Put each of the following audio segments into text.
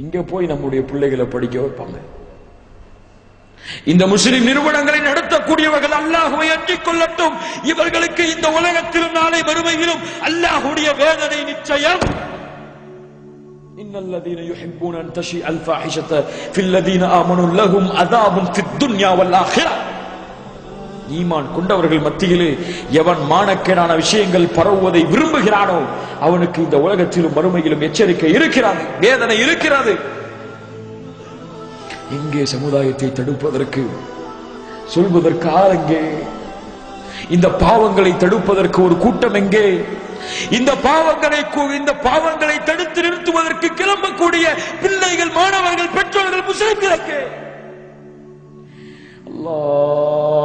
இங்க போய் நம்முடைய பிள்ளைகளை படிக்க வைப்பாங்க. இந்த முஸ்லிம் நிறுவனங்களை நடத்தக்கூடியவர்கள் அல்லாஹ்வை அஞ்சிக் கொள்ளட்டும். இவர்களுக்கு இந்த உலகத்திலும் நாளை மறுமையிலும் அல்லாஹ்வுடைய வேதனை நிச்சயம். இன்னல்லதீன யுஹிப்பூன அன் தஷிஅல் ஃபாஹிஷத ஃபில்லதீன ஆமனூ லஹும் அஸாபுன் ஃபித் துன்யா வல் ஆখিরাহ. ஈமான் கொண்டவர்கள் மத்தியிலே எவன் மானக்கேடான விஷயங்கள் பரவுவதை விரும்புகிறானோ அவனுக்கு இந்த உலகத்திலும் மறுமையிலும் எச்சரிக்கை இருக்கிறது, வேதனை இருக்கிறது. எங்கே சமுதாயத்தை தடுப்பதற்கு சொல்வதற்கு ஆள் எங்கே? இந்த பாவங்களை தடுப்பதற்கு ஒரு கூட்டம் எங்கே? இந்த பாவங்களை தடுத்து நிறுத்துவதற்கு கிளம்பக்கூடிய பிள்ளைகள், மாணவர்கள், பெற்றோர்கள், முஸ்லிம்களுக்கு அல்லாஹ்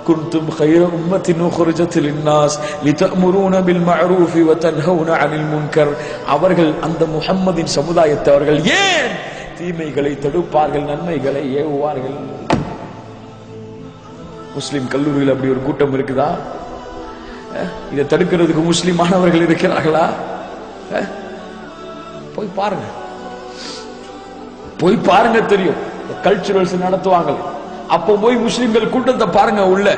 குன்தும் خير أمة أخرجت للناس لتأمرون بالمعروف وتنهون عن المنكر. அவர்கள் அந்த முஹம்மதின் சமுதாயத்தை அவர்கள் ஏன் தீமைகளை தடுப்பார்கள், நன்மைகளை ஏவுவார்கள்? முஸ்லிம் கல்லூரியில் அப்படி ஒரு கூட்டம் இருக்குதா? இதை தடுக்கிறதுக்கு முஸ்லிம் மாணவர்கள் இருக்கிறார்களா? போய் பாருங்க தெரியும். கல்ச்சுரல்ஸ் நடத்துவாங்க, அப்போ போய் முஸ்லிம்கள் கூட்டத்தை பாருங்க. உள்ள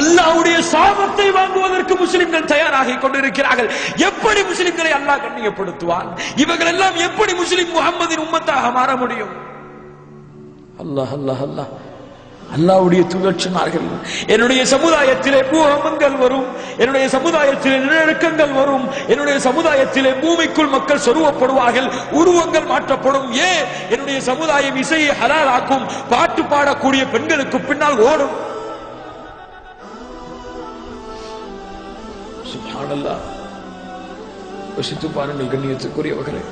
அல்லாஹ்வுடைய சாபத்தை வாங்குவதற்கு முஸ்லிம்கள் தயாராகி கொண்டிருக்கிறார்கள். எப்படி முஸ்லிம்களை அல்லாஹ் கண்ணியப்படுத்துவான்? இவர்கள் எல்லாம் எப்படி முஸ்லிம் முஹம்மதின் உம்மத்தாக மாற முடியும்? அல்லாஹ் அல்லாஹ் அல்லாஹ் அல்லாஹ்வுடைய தூதர் சொன்னார்கள், என்னுடைய சமுதாயத்திலே பூகம்பங்கள் வரும், என்னுடைய சமுதாயத்திலே நிலநடுக்கங்கள் வரும், என்னுடைய சமுதாயத்திலே பூமிக்குள் மக்கள் சொருவப்படுவார்கள், உருவங்கள் மாற்றப்படும். என்னுடைய சமுதாயம் இசையை ஹலாலாக்கும், பாட்டு பாடக்கூடிய பெண்களுக்கு பின்னால் ஓடும். சுப்ஹானல்லாஹ். யோசித்து பாருங்கள் கண்ணியத்துக்குரியவர்களே.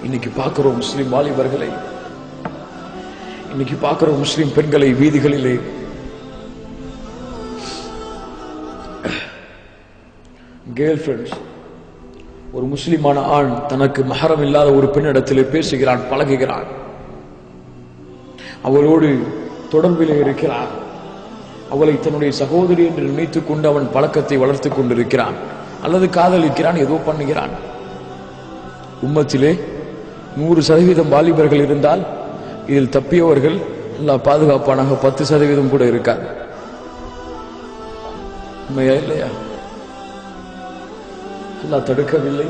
இன்னைக்கு பார்க்கிறோம் முஸ்லிம் வாலிபர்களை, இன்னைக்கு பார்க்கிறோம் முஸ்லிம் பெண்களை வீதிகளிலே. கேர்ள் ஃபிரெண்ட்ஸ், ஒரு முஸ்லிமான ஆண் தனக்கு மஹரம் இல்லாத ஒரு பெண்ணிடத்திலே பேசுகிறான், பழகுகிறான், அவளோடு தொடர்பிலே இருக்கிறான், அவளை தன்னுடைய சகோதரி என்று நினைத்துக் கொண்டு அவன் பழக்கத்தை வளர்த்துக் கொண்டிருக்கிறான், அல்லது காதலிக்கிறான், ஏதோ பண்ணுகிறான். உம்மத்திலே 100% வாலிபர்கள் இருந்தால் இதில் தப்பியவர்கள் அல்லாஹ் பாதுகாப்பானாக 10% கூட இருக்காது. உண்மையா இல்லையா? அல்லாஹ் தடுக்கவில்லை.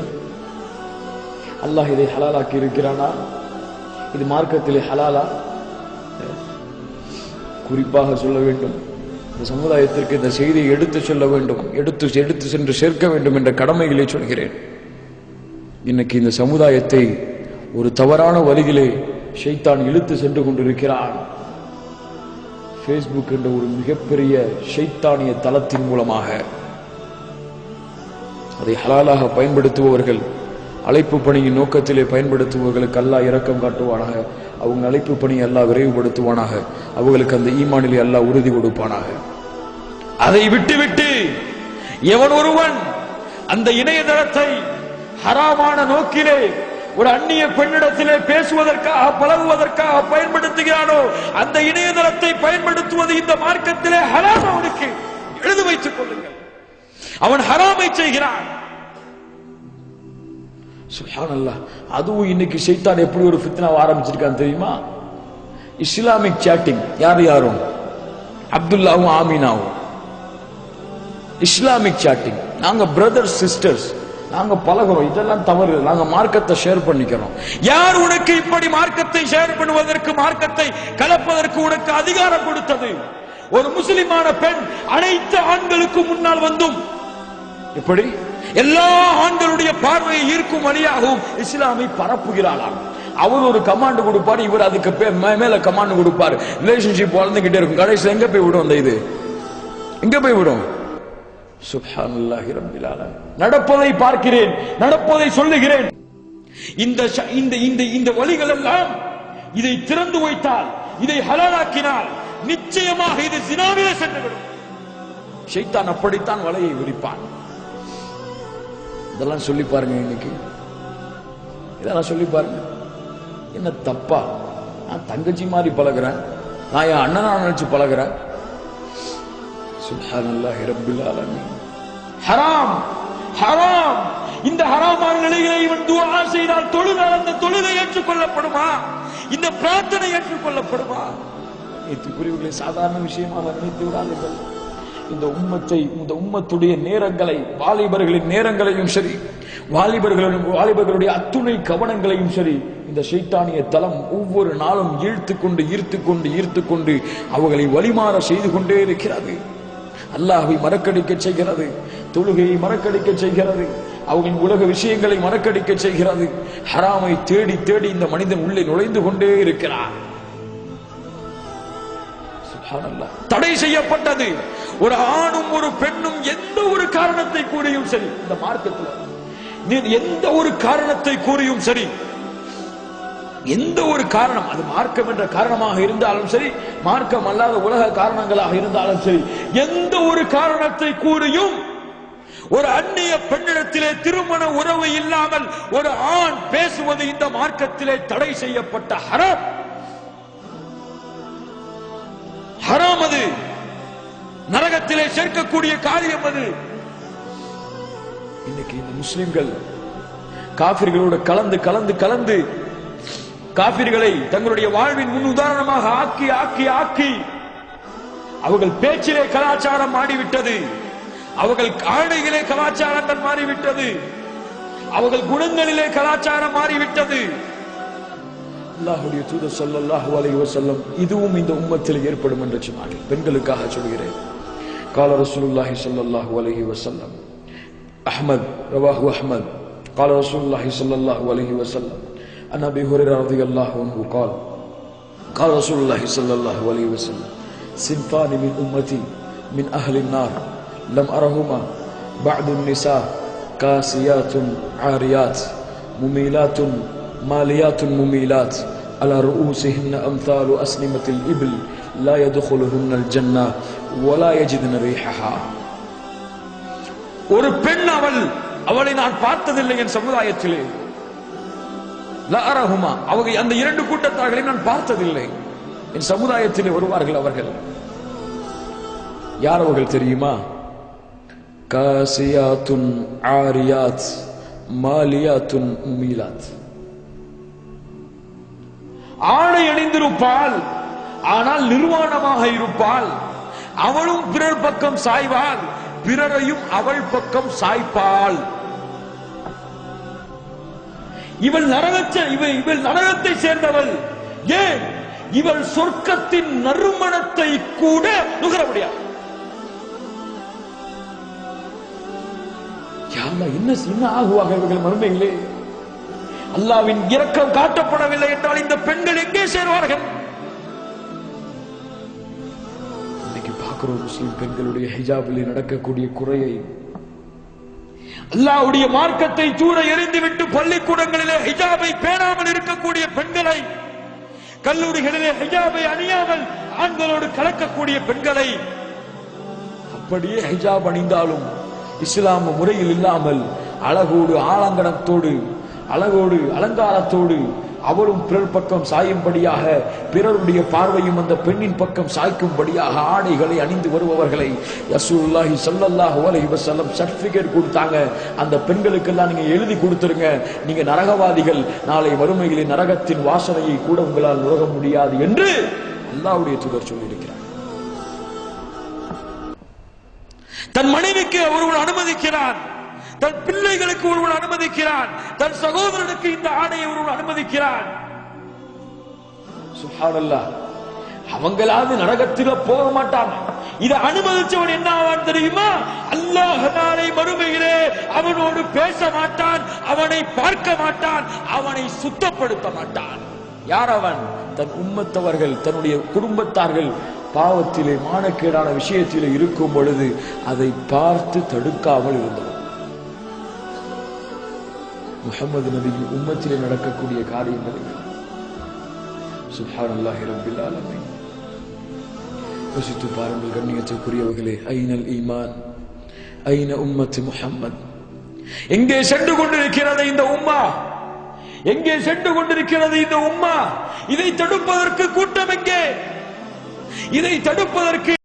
அல்லாஹ் இதை ஹலாலாக்கி இருக்கிறானா? இது மார்க்கத்திலே ஹலாலா? குறிப்பாக சொல்ல வேண்டும், இந்த சமுதாயத்திற்கு இந்த செய்தியை எடுத்து சொல்ல வேண்டும், எடுத்து சென்று சேர்க்க வேண்டும் என்ற கடமைகளை சொல்கிறேன். இன்னைக்கு இந்த சமுதாயத்தை ஒரு தவறான வழியிலே ஷைத்தான் இழுத்து சென்று கொண்டிருக்கிறான். ஃபேஸ்புக் என்ற ஒரு மிகப்பெரிய ஷைத்தானிய தளத்தின் மூலமாக அதை ஹலாலாக பயன்படுத்துபவர்கள், அழைப்பு பணியின் நோக்கத்திலே பயன்படுத்துபவர்களுக்கு அல்லாஹ் இரக்கம் காட்டுவானாக, அவங்க அழைப்பு பணியை அல்லாஹ் விரைவுபடுத்துவானாக, அவர்களுக்கு அந்த ஈமானிலே அல்லாஹ் உறுதி கொடுப்பானாக. அதை விட்டுவிட்டு எவன் ஒருவன் அந்த இணையதளத்தை ஹராமான நோக்கிலே ஒரு அந்நிய பெண்ணிடத்திலே பேசுவதற்காக, பழகுவதற்காக பயன்படுத்துகிறானோ, அந்த இணையதளத்தை பயன்படுத்துவது இந்த மார்க்கத்திலே ஹராம். அவனுக்கு எழுதி வைத்துக் கொள்ளுங்கள், அவன் ஹராமை செய்கிறான். சுப்ஹானல்லாஹ். அதுவும் இன்னைக்கு ஷைத்தான் எப்படி ஒரு ஃபித்னாவை ஆரம்பிச்சிருக்கான் தெரியுமா? Islamic chatting. யாரும் அப்துல்லாவும் ஆமீனாவும் இஸ்லாமிக் சாட்டிங். நாங்க பிரதர்ஸ் சிஸ்டர்ஸ், நாங்க பழகிறோம், இதெல்லாம் தவறு, நாங்க மார்க்கத்தை ஷேர் பண்ணிக்கிறோம். யார் உனக்கு இப்படி மார்க்கத்தை ஷேர் பண்ணுவதற்கு, மார்க்கத்தை கலப்பதற்கு உனக்கு அதிகாரம் கொடுத்தது? ஒரு முஸ்லிமான பெண் அனைத்து ஆண்களுக்கு முன்னால் வந்தும் இப்படி எல்லா ஆண்களுடைய பார்வையை ஈர்க்கும் வழியாகவும் இஸ்லாமை பரப்புகிறாளாம். அவர் ஒரு கமாண்ட் கொடுப்பாரு, இவர் அதுக்கு மேல கமாண்ட் கொடுப்பாரு. ரிலேஷன்ஷிப் வளர்ந்துகிட்டே இருக்கும். கடைசியில் எங்க போய் விடும்? அந்த இது எங்க போய் விடும்? சுப்ஹானல்லாஹி ரப்பில் ஆலமீன். நடப்பதை பார்க்கிறேன், நடப்பதை சொல்லுகிறேன். இந்த வழிகள் எல்லாம் இதை திறந்து வைத்தால், இதை ஹலாலாக்கினால் நிச்சயமாக இது ஜினாவிலே சென்றுவிடும். ஷைத்தான் அப்படித்தான் வலையை விரிப்பான். இதெல்லாம் சொல்லி பாருங்க. இன்னைக்கு இதெல்லாம் சொல்லி பாருங்க. என்ன தப்பா? நான் தங்கச்சி மாதிரி பழகிறேன், நான் என் அண்ணனா நினைச்சு பழகிறேன். சுப்ஹானல்லாஹி ரப்பில் ஆலமீன். ஹராம், ஹராம். இந்த ஹராமான நிலையிலே இவன் துஆ செய்தால் தொழுதால் அந்த தொழுகை ஏற்றுக்கொள்ளப்படுமா? இந்த பிரார்த்தனை ஏற்றுக்கொள்ளப்படுமா? புரிவுகளை சாதாரண விஷயமாக நினைத்து விடாதீர்கள். இந்த உம்மத்துடைய நேரங்களை, வாலிபர்களின் நேரங்களையும் சரி, வாலிபர்களுடைய அத்துணை கவனங்களையும் சரி, இந்த ஷைத்தானிய தலம் ஒவ்வொரு நாளும் ஈர்த்து கொண்டு அவர்களை வழிமாற செய்து கொண்டே இருக்கிறது. அல்லாஹ்வை மறக்கடிக்க செய்கிறது, தொழுகையை மறக்கடிக்க செய்கிறது, அவர்களின் உலக விஷயங்களை மறக்கடிக்க செய்கிறது. ஹராமை தேடி தேடி இந்த மனிதன் உள்ளே நுழைந்து கொண்டே இருக்கிறார். தடை செய்யப்பட்டது. ஒரு ஆணும் ஒரு பெண்ணும் எந்த ஒரு காரணத்தை கூறியும் சரி, இந்த மார்க்கத்தில் எந்த ஒரு காரணத்தை கூறியும் சரி, எந்த ஒரு காரணம், அது மார்க்கம் என்ற காரணமாக இருந்தாலும் சரி, மார்க்கம் அல்லாத உலக காரணங்களாக இருந்தாலும் சரி, எந்த ஒரு காரணத்தை கூறியும் ஒரு அந்நிய பெண்ணிடத்திலே திருமண உறவு இல்லாமல் ஒரு ஆண் பேசுவது இந்த மார்க்கத்திலே தடை செய்யப்பட்ட ஹராம். ஹராம், அது நரகத்திலே சேர்க்கக்கூடிய காரியம். அது இன்னைக்கு இந்த முஸ்லிம்கள் காபிர்களோடு கலந்து காபிர்களை தங்களுடைய வாழ்வின் முன் உதாரணமாக ஆக்கி அவர்கள் பேச்சிலே கலாச்சாரம் மாறிவிட்டது, அவர்கள் ஆடைகளே கலாச்சாரங்கள் மாறிவிட்டது, அவர்கள் குணங்களிலே கலாச்சாரம் மாறிவிட்டது. அல்லாஹ்வுடைய தூதர் ஸல்லல்லாஹு அலைஹி வஸல்லம் இதுவும் இந்த உம்மத்தில் ஏற்படும் என்று சொன்னார்கள். பெண்களுக்காக சொல்கிறேன். قال رسول الله صلى الله عليه وسلم أحمد رواه أحمد قال رسول الله صلى الله عليه وسلم عن أبي هريرة رضي الله عنه قال رسول الله صلى الله عليه وسلم صنفان من أمتي من أهل النار لم أرهما بعد النساء كاسيات عاريات مميلات ماليات مميلات على رؤوسهن أمثال أسنمة الإبل لا يدخلهن الجنة ولا يجدن ريحها. ஒரு பெண், அவளை நான் பார்த்ததில்லை என் சமுதாயத்திலே. லா அரஹுமா, அவங்க அந்த இரண்டு கூட்டத்தார்களை நான் பார்த்ததில்லை என் சமுதாயத்திலே வருவார்கள். அவர்கள் யார் அவர்கள் தெரியுமா? காசியாத்துன் ஆரியாத் மாலியாத்துன் முமீலாத். ஆடை அணிந்திருப்பாள், ஆனால் நிர்வாணமாக இருப்பாள். அவளும் பிறர் பக்கம் சாய்வாள், பிறரையும் அவள் பக்கம் சாய்ப்பாள். இவள் நரகத்தை சேர்ந்தவள். ஏன்? இவள் சொர்க்கத்தின் நறுமணத்தை கூட நுகர முடியாது. என்ன ஆகுவாங்க இவர்கள் மறுமையிலே? அல்லாஹ்வின் இரக்கம் காட்டப்படவில்லை என்றால் இந்த பெண்கள் எங்கே சேருவார்கள்? இன்னைக்கு பார்க்கிறோம் முஸ்லிம் பெண்களுடைய ஹிஜாபில் நடக்கக்கூடிய குறையை. அல்லாஹ்வுடைய மார்க்கத்தை தூர எறிந்துவிட்டு பள்ளிக்கூடங்களிலே ஹிஜாபை பேணாமல் இருக்கக்கூடிய பெண்களை, கல்லூரிகளிலே ஹிஜாபை அணியாமல் ஆண்களோடு கலக்கக்கூடிய பெண்களை, அப்படியே ஹிஜாப் அணிந்தாலும் இஸ்லாம் முறையில் இல்லாமல் அழகோடு ஆலங்கனத்தோடு அலங்காரத்தோடு அவளும் பிறர் பக்கம் சாயும்படியாக, பிறருடைய பார்வையும் அந்த பெண்ணின் பக்கம் சாய்க்கும்படியாக ஆடைகளை அணிந்து வருபவர்களை ரசூலுல்லாஹி ஸல்லல்லாஹு அலைஹி வஸல்லம் சர்டிபிகேட் கொடுத்தாங்க. அந்த பெண்களுக்கெல்லாம் நீங்க எழுதி கொடுத்துருங்க, நீங்க நரகவாதிகள், நாளை வறுமையிலே நரகத்தின் வாசனையை கூட உங்களால் நுகர முடியாது என்று அல்லாஹ்வுடைய தூதர் சொல்லியிருக்கிறார். தன் மனைவிக்கு ஒருவன் அனுமதிக்கிறான், தன் பிள்ளைகளுக்கு ஒருவன் அனுமதிக்கிறான், தன் சகோதரனுக்கு இந்த ஆடையை ஒருவன் அனுமதிக்கிறான். சுப்ஹானல்லாஹ். அவங்களாவது நரகத்தில போக மாட்டான். இதை அனுமதிச்சவன் என்ன ஆவான் தெரியுமா? அல்லாஹ் நாளை மறுமையிலே அவனோடு பேச மாட்டான், அவனை பார்க்க மாட்டான், அவனை சுத்தப்படுத்த மாட்டான். யார் அவன்? தன் உம்மத்தவர்கள், தன்னுடைய குடும்பத்தார்கள் பாவத்திலே மானக்கேடான விஷயத்திலே இருக்கும் பொழுது அதை பார்த்து தடுக்காமல் இருந்தவன். முஹம்மது நபியின் உம்மத்திலே நடக்கக்கூடிய காரியங்கள் சுப்ஹானல்லாஹி ரப்பில் ஆலமீன். யோசித்து பாருங்கள் கண்ணியத்திற்குரியவர்களே, ஐனல் ஈமான், ஐன உம்மத்து முஹம்மத். எங்கே சென்று கொண்டிருக்கிறது இந்த உம்மா? எங்கே சென்று கொண்டிருக்கிறது இந்த உம்மா? இதை தடுப்பதற்கு கூட்டம் எங்கே? இதை தடுப்பதற்கு